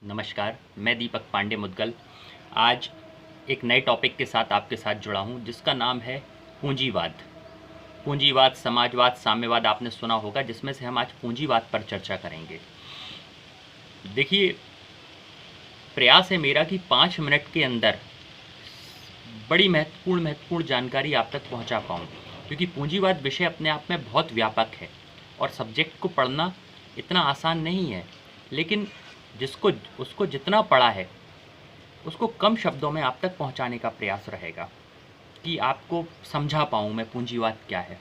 नमस्कार, मैं दीपक पांडे मुद्गल। आज एक नए टॉपिक के साथ आपके साथ जुड़ा हूं जिसका नाम है पूंजीवाद। पूंजीवाद, समाजवाद, साम्यवाद आपने सुना होगा, जिसमें से हम आज पूंजीवाद पर चर्चा करेंगे। देखिए, प्रयास है मेरा कि 5 मिनट के अंदर बड़ी महत्वपूर्ण जानकारी आप तक पहुंचा पाऊं, क्योंकि पूंजीवाद विषय अपने आप में बहुत व्यापक है और सब्जेक्ट को पढ़ना इतना आसान नहीं है। लेकिन जिसको उसको जितना पढ़ा है उसको कम शब्दों में आप तक पहुंचाने का प्रयास रहेगा कि आपको समझा पाऊं मैं पूंजीवाद क्या है।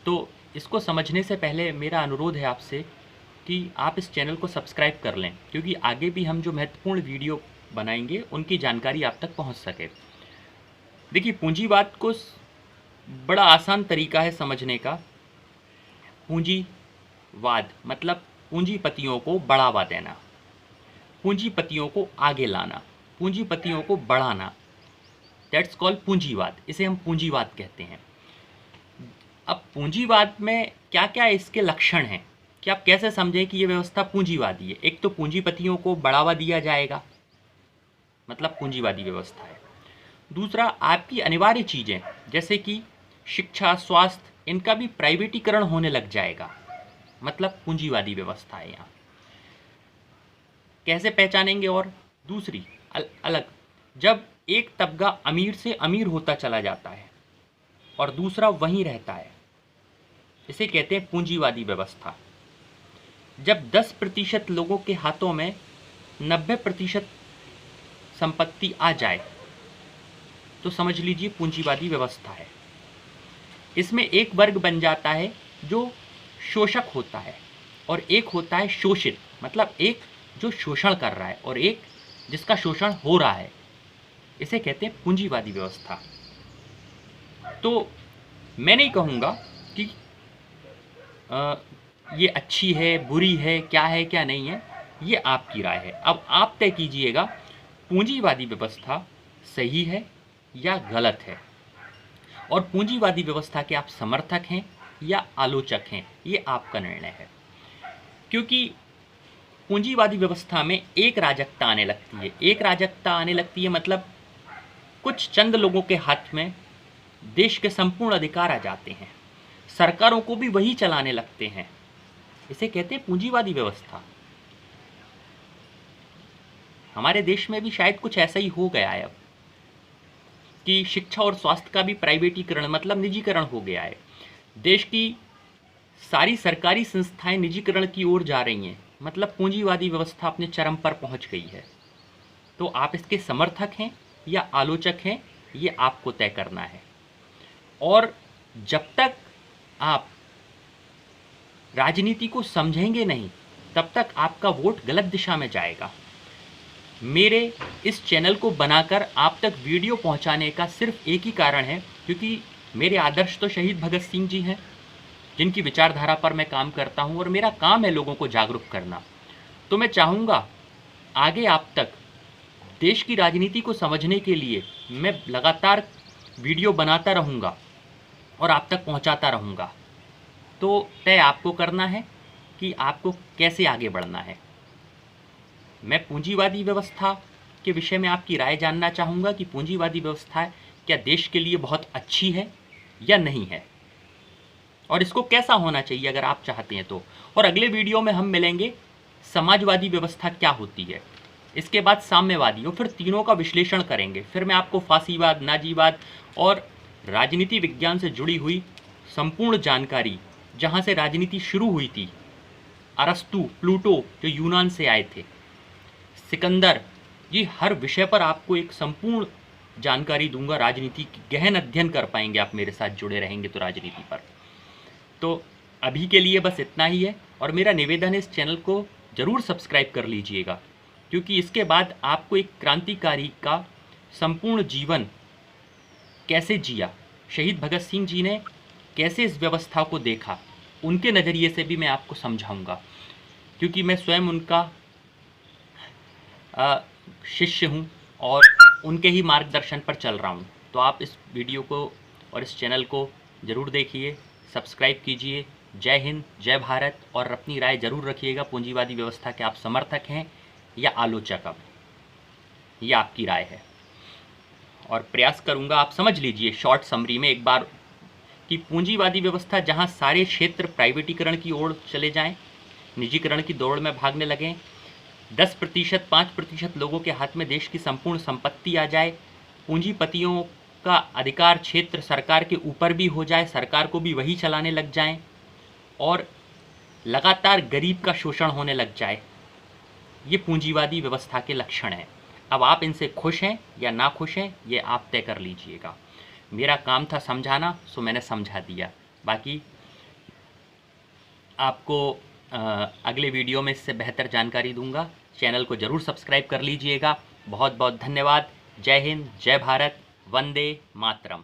तो इसको समझने से पहले मेरा अनुरोध है आपसे कि आप इस चैनल को सब्सक्राइब कर लें, क्योंकि आगे भी हम जो महत्वपूर्ण वीडियो बनाएंगे उनकी जानकारी आप तक पहुंच सके। देखिए, पूंजीवाद को बड़ा आसान तरीका है समझने का। पूंजीवाद मतलब पूंजीपतियों को बढ़ावा देना, पूंजीपतियों को आगे लाना, पूंजीपतियों को बढ़ाना। दैट्स कॉल्ड पूंजीवाद। इसे हम पूंजीवाद कहते हैं। अब पूंजीवाद में क्या क्या इसके लक्षण हैं कि आप कैसे समझें कि ये व्यवस्था पूंजीवादी है। एक तो पूंजीपतियों को बढ़ावा दिया जाएगा, मतलब पूंजीवादी व्यवस्था है। दूसरा, आपकी अनिवार्य चीज़ें जैसे कि शिक्षा, स्वास्थ्य, इनका भी प्राइवेटीकरण होने लग जाएगा, मतलब पूंजीवादी व्यवस्था है। यहाँ कैसे पहचानेंगे? और दूसरी अलग, जब एक तबका अमीर से अमीर होता चला जाता है और दूसरा वहीं रहता है, इसे कहते हैं पूंजीवादी व्यवस्था। जब 10% लोगों के हाथों में 90% संपत्ति आ जाए तो समझ लीजिए पूंजीवादी व्यवस्था है। इसमें एक वर्ग बन जाता है जो शोषक होता है और एक होता है शोषित, मतलब एक जो शोषण कर रहा है और एक जिसका शोषण हो रहा है। इसे कहते हैं पूंजीवादी व्यवस्था। तो मैं नहीं कहूँगा कि ये अच्छी है, बुरी है, क्या नहीं है, ये आपकी राय है। अब आप तय कीजिएगा पूंजीवादी व्यवस्था सही है या गलत है, और पूंजीवादी व्यवस्था के आप समर्थक हैं या आलोचक हैं, ये आपका निर्णय है। क्योंकि पूंजीवादी व्यवस्था में एक राजकता आने लगती है। एक राजकता आने लगती है मतलब कुछ चंद लोगों के हाथ में देश के संपूर्ण अधिकार आ जाते हैं, सरकारों को भी वही चलाने लगते हैं। इसे कहते हैं पूंजीवादी व्यवस्था। हमारे देश में भी शायद कुछ ऐसा ही हो गया है अब कि शिक्षा और स्वास्थ्य का भी प्राइवेटीकरण मतलब निजीकरण हो गया है। देश की सारी सरकारी संस्थाएं निजीकरण की ओर जा रही हैं, मतलब पूंजीवादी व्यवस्था अपने चरम पर पहुंच गई है। तो आप इसके समर्थक हैं या आलोचक हैं, ये आपको तय करना है। और जब तक आप राजनीति को समझेंगे नहीं, तब तक आपका वोट गलत दिशा में जाएगा। मेरे इस चैनल को बनाकर आप तक वीडियो पहुंचाने का सिर्फ एक ही कारण है, क्योंकि मेरे आदर्श तो शहीद भगत सिंह जी हैं, जिनकी विचारधारा पर मैं काम करता हूं और मेरा काम है लोगों को जागरूक करना। तो मैं चाहूँगा आगे आप तक देश की राजनीति को समझने के लिए मैं लगातार वीडियो बनाता रहूँगा और आप तक पहुँचाता रहूँगा। तो तय आपको करना है कि आपको कैसे आगे बढ़ना है। मैं पूंजीवादी व्यवस्था के विषय में आपकी राय जानना चाहूँगा कि पूंजीवादी व्यवस्था क्या देश के लिए बहुत अच्छी है या नहीं है, और इसको कैसा होना चाहिए अगर आप चाहते हैं तो। और अगले वीडियो में हम मिलेंगे समाजवादी व्यवस्था क्या होती है, इसके बाद साम्यवादी, और फिर तीनों का विश्लेषण करेंगे। फिर मैं आपको फासीवाद, नाजीवाद और राजनीति विज्ञान से जुड़ी हुई संपूर्ण जानकारी, जहाँ से राजनीति शुरू हुई थी, अरस्तु, प्लूटो जो यूनान से आए थे, सिकंदर, ये हर विषय पर आपको एक संपूर्ण जानकारी दूंगा। राजनीति की गहन अध्ययन कर पाएंगे आप, मेरे साथ जुड़े रहेंगे तो राजनीति पर। तो अभी के लिए बस इतना ही है, और मेरा निवेदन है इस चैनल को ज़रूर सब्सक्राइब कर लीजिएगा, क्योंकि इसके बाद आपको एक क्रांतिकारी का संपूर्ण जीवन कैसे जिया, शहीद भगत सिंह जी ने कैसे इस व्यवस्था को देखा, उनके नज़रिए से भी मैं आपको समझाऊंगा, क्योंकि मैं स्वयं उनका शिष्य हूँ और उनके ही मार्गदर्शन पर चल रहा हूँ। तो आप इस वीडियो को और इस चैनल को ज़रूर देखिए, सब्सक्राइब कीजिए। जय हिंद, जय भारत, और अपनी राय ज़रूर रखिएगा पूंजीवादी व्यवस्था के आप समर्थक हैं या आलोचक अब? ये आपकी राय है। और प्रयास करूंगा आप समझ लीजिए शॉर्ट समरी में एक बार कि पूंजीवादी व्यवस्था जहां सारे क्षेत्र प्राइवेटीकरण की ओर चले जाएं, निजीकरण की दौड़ में भागने लगें, 10% 5% लोगों के हाथ में देश की संपूर्ण संपत्ति आ जाए, पूंजीपतियों का अधिकार क्षेत्र सरकार के ऊपर भी हो जाए, सरकार को भी वही चलाने लग जाएं और लगातार गरीब का शोषण होने लग जाए, ये पूंजीवादी व्यवस्था के लक्षण हैं। अब आप इनसे खुश हैं या ना खुश हैं ये आप तय कर लीजिएगा। मेरा काम था समझाना, सो मैंने समझा दिया। बाकी आपको अगले वीडियो में इससे बेहतर जानकारी दूंगा। चैनल को ज़रूर सब्सक्राइब कर लीजिएगा। बहुत बहुत धन्यवाद। जय हिंद, जय भारत, वंदे मातरम।